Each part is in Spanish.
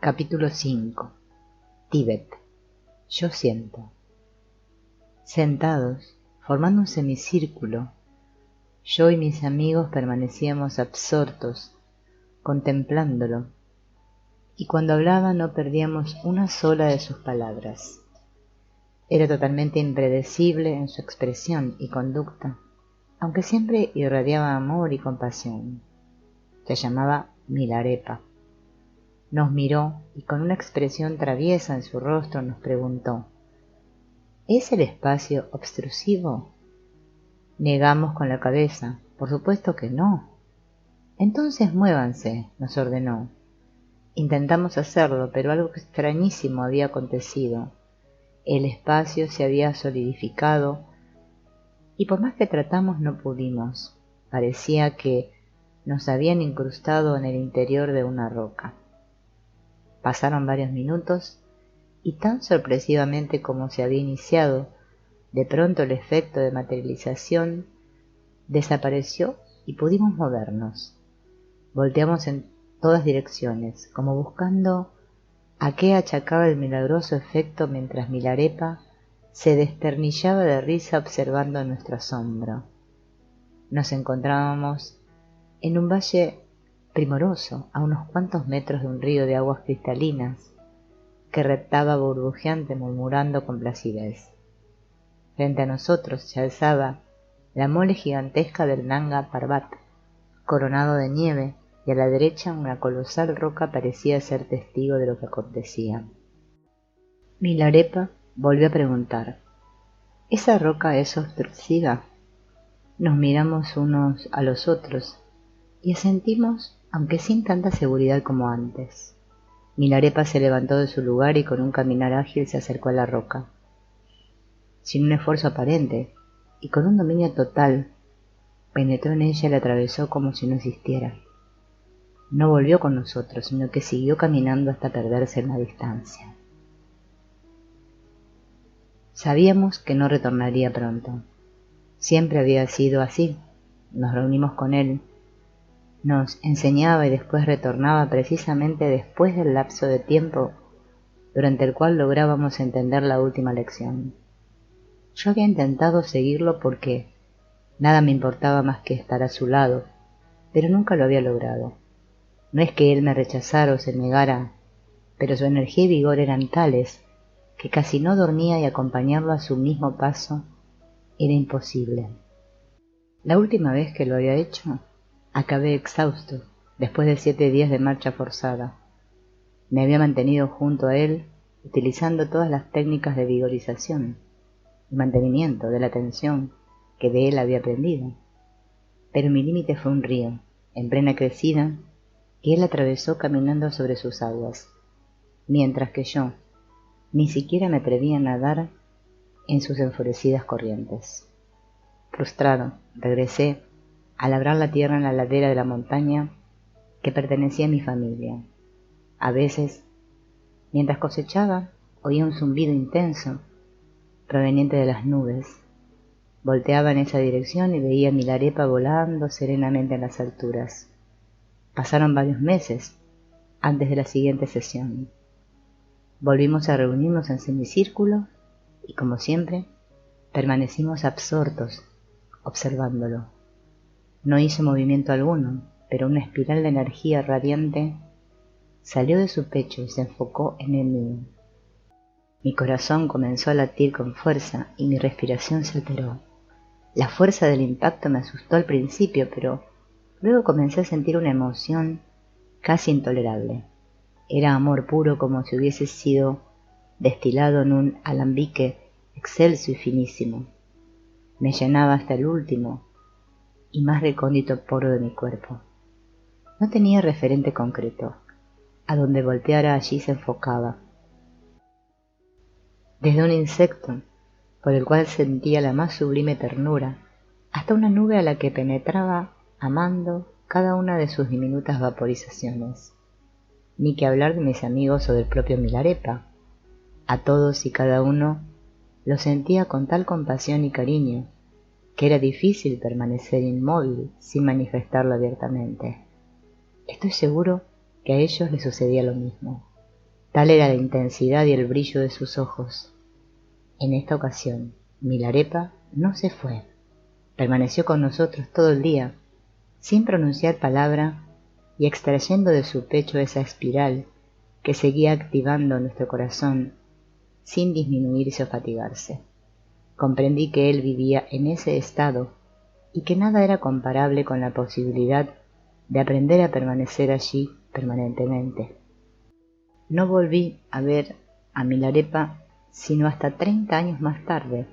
Capítulo 5. Tíbet. Yo siento. Sentados, formando un semicírculo, yo y mis amigos permanecíamos absortos, contemplándolo, y cuando hablaba no perdíamos una sola de sus palabras. Era totalmente impredecible en su expresión y conducta, aunque siempre irradiaba amor y compasión. Se llamaba Milarepa. Nos miró y con una expresión traviesa en su rostro nos preguntó: ¿es el espacio obstrusivo? Negamos con la cabeza: por supuesto que no. Entonces muévanse, nos ordenó. Intentamos hacerlo, pero algo extrañísimo había acontecido. El espacio se había solidificado y por más que tratamos no pudimos. Parecía que nos habían incrustado en el interior de una roca. Pasaron varios minutos y tan sorpresivamente como se había iniciado, de pronto el efecto de materialización desapareció y pudimos movernos. Volteamos en todas direcciones, como buscando a qué achacaba el milagroso efecto, mientras Milarepa se desternillaba de risa observando nuestro asombro. Nos encontrábamos en un valle primoroso, a unos cuantos metros de un río de aguas cristalinas que reptaba burbujeante murmurando con placidez. Frente a nosotros se alzaba la mole gigantesca del Nanga Parbat, coronado de nieve, y a la derecha una colosal roca parecía ser testigo de lo que acontecía. Milarepa volvió a preguntar: ¿esa roca es obstructiva? Nos miramos unos a los otros y asentimos, aunque sin tanta seguridad como antes. Milarepa se levantó de su lugar y con un caminar ágil se acercó a la roca. Sin un esfuerzo aparente y con un dominio total, penetró en ella y la atravesó como si no existiera. No volvió con nosotros, sino que siguió caminando hasta perderse en la distancia. Sabíamos que no retornaría pronto. Siempre había sido así. Nos reunimos con él, nos enseñaba y después retornaba precisamente después del lapso de tiempo durante el cual lográbamos entender la última lección. Yo había intentado seguirlo porque nada me importaba más que estar a su lado, pero nunca lo había logrado. No es que él me rechazara o se negara, pero su energía y vigor eran tales que casi no dormía y acompañarlo a su mismo paso era imposible. La última vez que lo había hecho, acabé exhausto, después de 7 días de marcha forzada. Me había mantenido junto a él, utilizando todas las técnicas de vigorización y mantenimiento de la tensión que de él había aprendido. Pero mi límite fue un río, en plena crecida, que él atravesó caminando sobre sus aguas, mientras que yo ni siquiera me atrevía a nadar en sus enfurecidas corrientes. Frustrado, regresé a labrar la tierra en la ladera de la montaña que pertenecía a mi familia. A veces, mientras cosechaba, oía un zumbido intenso proveniente de las nubes. Volteaba en esa dirección y veía a Milarepa volando serenamente en las alturas. Pasaron varios meses antes de la siguiente sesión. Volvimos a reunirnos en semicírculo y, como siempre, permanecimos absortos observándolo. No hizo movimiento alguno, pero una espiral de energía radiante salió de su pecho y se enfocó en el mío. Mi corazón comenzó a latir con fuerza y mi respiración se alteró. La fuerza del impacto me asustó al principio, pero luego comencé a sentir una emoción casi intolerable. Era amor puro, como si hubiese sido destilado en un alambique excelso y finísimo. Me llenaba hasta el último y más recóndito poro de mi cuerpo. No tenía referente concreto. A donde volteara allí se enfocaba. Desde un insecto, por el cual sentía la más sublime ternura, hasta una nube a la que penetraba amando cada una de sus diminutas vaporizaciones. Ni que hablar de mis amigos o del propio Milarepa. A todos y cada uno lo sentía con tal compasión y cariño que era difícil permanecer inmóvil sin manifestarlo abiertamente. Estoy seguro que a ellos les sucedía lo mismo. Tal era la intensidad y el brillo de sus ojos. En esta ocasión, Milarepa no se fue. Permaneció con nosotros todo el día, sin pronunciar palabra y extrayendo de su pecho esa espiral que seguía activando nuestro corazón sin disminuirse o fatigarse. Comprendí que él vivía en ese estado y que nada era comparable con la posibilidad de aprender a permanecer allí permanentemente. No volví a ver a Milarepa sino hasta 30 años más tarde,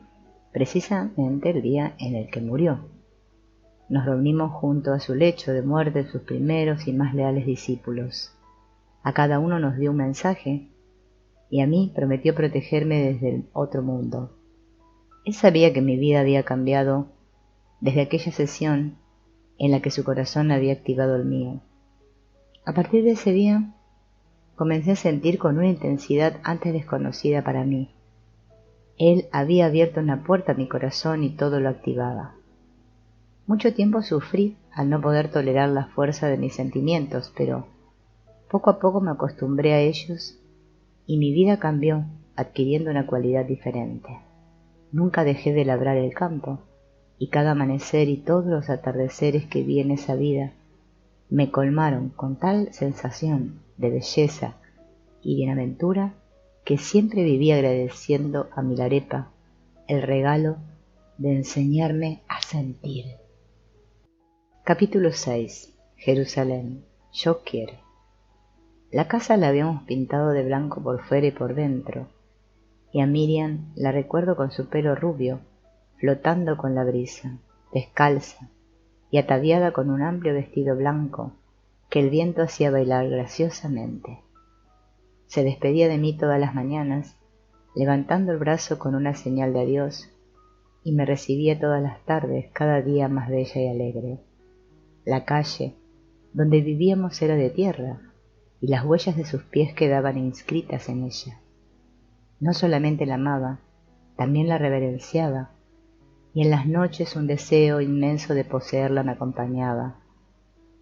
precisamente el día en el que murió. Nos reunimos junto a su lecho de muerte sus primeros y más leales discípulos. A cada uno nos dio un mensaje y a mí prometió protegerme desde el otro mundo. Él sabía que mi vida había cambiado desde aquella sesión en la que su corazón había activado el mío. A partir de ese día comencé a sentir con una intensidad antes desconocida para mí. Él había abierto una puerta a mi corazón y todo lo activaba. Mucho tiempo sufrí al no poder tolerar la fuerza de mis sentimientos, pero poco a poco me acostumbré a ellos y mi vida cambió, adquiriendo una cualidad diferente. Nunca dejé de labrar el campo, y cada amanecer y todos los atardeceres que vi en esa vida me colmaron con tal sensación de belleza y bienaventura que siempre viví agradeciendo a Milarepa el regalo de enseñarme a sentir. Capítulo 6. Jerusalén. Yo quiero. La casa la habíamos pintado de blanco por fuera y por dentro, y a Miriam la recuerdo con su pelo rubio, flotando con la brisa, descalza y ataviada con un amplio vestido blanco que el viento hacía bailar graciosamente. Se despedía de mí todas las mañanas, levantando el brazo con una señal de adiós, y me recibía todas las tardes, cada día más bella y alegre. La calle donde vivíamos era de tierra, y las huellas de sus pies quedaban inscritas en ella. No solamente la amaba, también la reverenciaba, y en las noches un deseo inmenso de poseerla me acompañaba,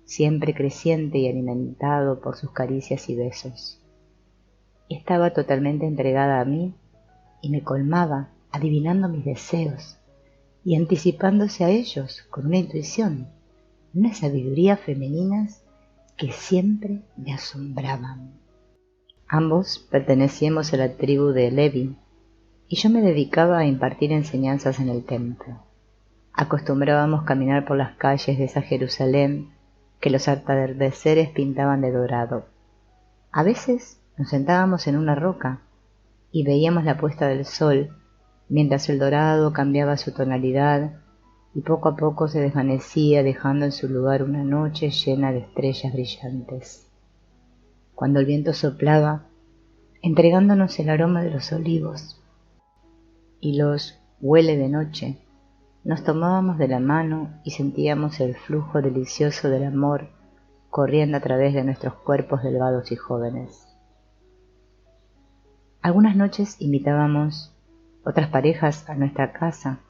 siempre creciente y alimentado por sus caricias y besos. Estaba totalmente entregada a mí y me colmaba adivinando mis deseos y anticipándose a ellos con una intuición, una sabiduría femeninas que siempre me asombraban. Ambos pertenecíamos a la tribu de Levi, y yo me dedicaba a impartir enseñanzas en el templo. Acostumbrábamos caminar por las calles de esa Jerusalén que los atardeceres pintaban de dorado. A veces nos sentábamos en una roca y veíamos la puesta del sol, mientras el dorado cambiaba su tonalidad y poco a poco se desvanecía, dejando en su lugar una noche llena de estrellas brillantes. Cuando el viento soplaba, entregándonos el aroma de los olivos y los huele de noche, nos tomábamos de la mano y sentíamos el flujo delicioso del amor corriendo a través de nuestros cuerpos delgados y jóvenes. Algunas noches invitábamos otras parejas a nuestra casa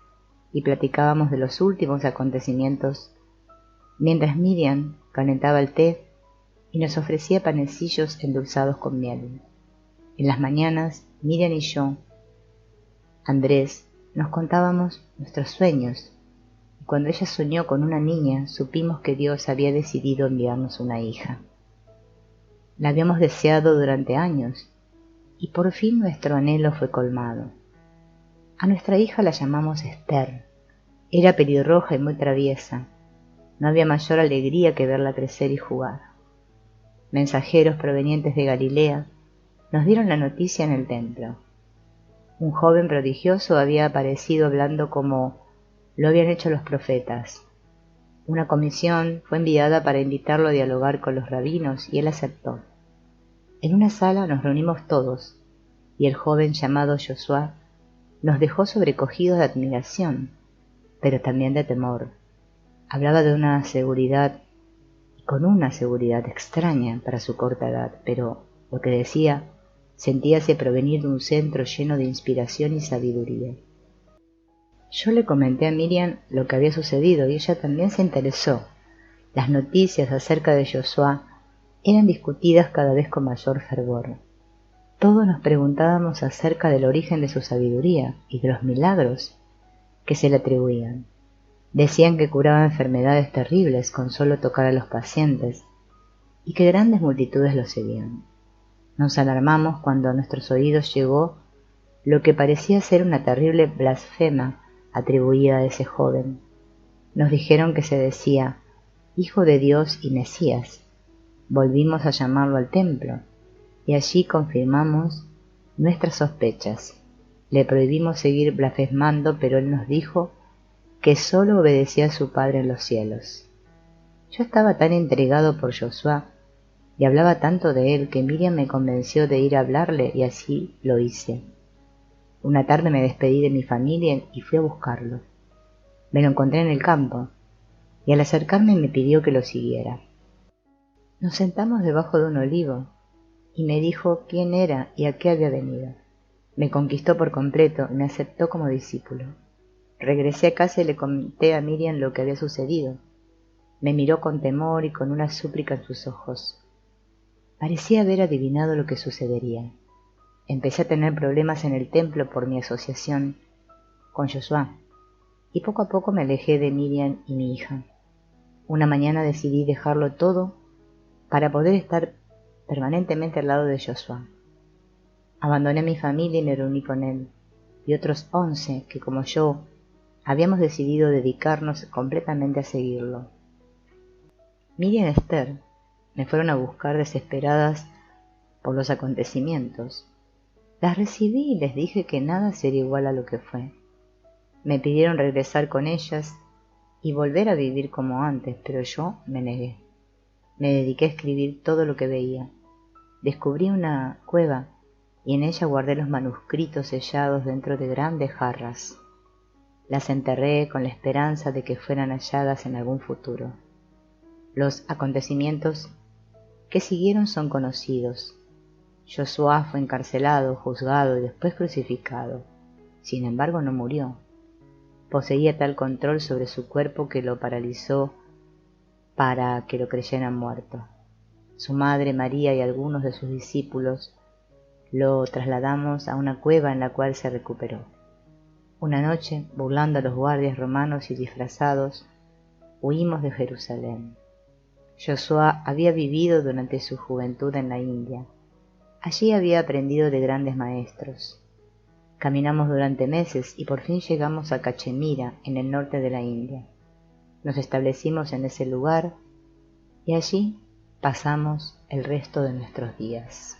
y platicábamos de los últimos acontecimientos, mientras Miriam calentaba el té y nos ofrecía panecillos endulzados con miel. En las mañanas, Miriam y yo, Andrés, nos contábamos nuestros sueños, y cuando ella soñó con una niña, supimos que Dios había decidido enviarnos una hija. La habíamos deseado durante años, y por fin nuestro anhelo fue colmado. A nuestra hija la llamamos Esther. Era pelirroja y muy traviesa. No había mayor alegría que verla crecer y jugar. Mensajeros provenientes de Galilea nos dieron la noticia en el templo. Un joven prodigioso había aparecido hablando como lo habían hecho los profetas. Una comisión fue enviada para invitarlo a dialogar con los rabinos y él aceptó. En una sala nos reunimos todos y el joven llamado Josué nos dejó sobrecogidos de admiración, pero también de temor. Hablaba de una seguridad, y con una seguridad extraña para su corta edad, pero lo que decía sentíase provenir de un centro lleno de inspiración y sabiduría. Yo le comenté a Miriam lo que había sucedido y ella también se interesó. Las noticias acerca de Josué eran discutidas cada vez con mayor fervor. Todos nos preguntábamos acerca del origen de su sabiduría y de los milagros que se le atribuían. Decían que curaba enfermedades terribles con solo tocar a los pacientes y que grandes multitudes lo seguían. Nos alarmamos cuando a nuestros oídos llegó lo que parecía ser una terrible blasfema atribuida a ese joven. Nos dijeron que se decía Hijo de Dios y Mesías. Volvimos a llamarlo al templo y allí confirmamos nuestras sospechas. Le prohibimos seguir blasfemando, pero él nos dijo que solo obedecía a su Padre en los cielos. Yo estaba tan intrigado por Josué y hablaba tanto de él que Miriam me convenció de ir a hablarle y así lo hice. Una tarde me despedí de mi familia y fui a buscarlo. Me lo encontré en el campo y al acercarme me pidió que lo siguiera. Nos sentamos debajo de un olivo y me dijo quién era y a qué había venido. Me conquistó por completo y me aceptó como discípulo. Regresé a casa y le conté a Miriam lo que había sucedido. Me miró con temor y con una súplica en sus ojos. Parecía haber adivinado lo que sucedería. Empecé a tener problemas en el templo por mi asociación con Josué, y poco a poco me alejé de Miriam y mi hija. Una mañana decidí dejarlo todo para poder estar permanentemente al lado de Josué. Abandoné a mi familia y me reuní con él, y otros 11 que, como yo, habíamos decidido dedicarnos completamente a seguirlo. Miriam y Esther me fueron a buscar desesperadas por los acontecimientos. Las recibí y les dije que nada sería igual a lo que fue. Me pidieron regresar con ellas y volver a vivir como antes, pero yo me negué. Me dediqué a escribir todo lo que veía. Descubrí una cueva y en ella guardé los manuscritos sellados dentro de grandes jarras. Las enterré con la esperanza de que fueran halladas en algún futuro. Los acontecimientos que siguieron son conocidos. Josué fue encarcelado, juzgado y después crucificado. Sin embargo, no murió. Poseía tal control sobre su cuerpo que lo paralizó para que lo creyeran muerto. Su madre María y algunos de sus discípulos lo trasladamos a una cueva en la cual se recuperó. Una noche, burlando a los guardias romanos y disfrazados, huimos de Jerusalén. Josué había vivido durante su juventud en la India. Allí había aprendido de grandes maestros. Caminamos durante meses y por fin llegamos a Cachemira, en el norte de la India. Nos establecimos en ese lugar y allí pasamos el resto de nuestros días.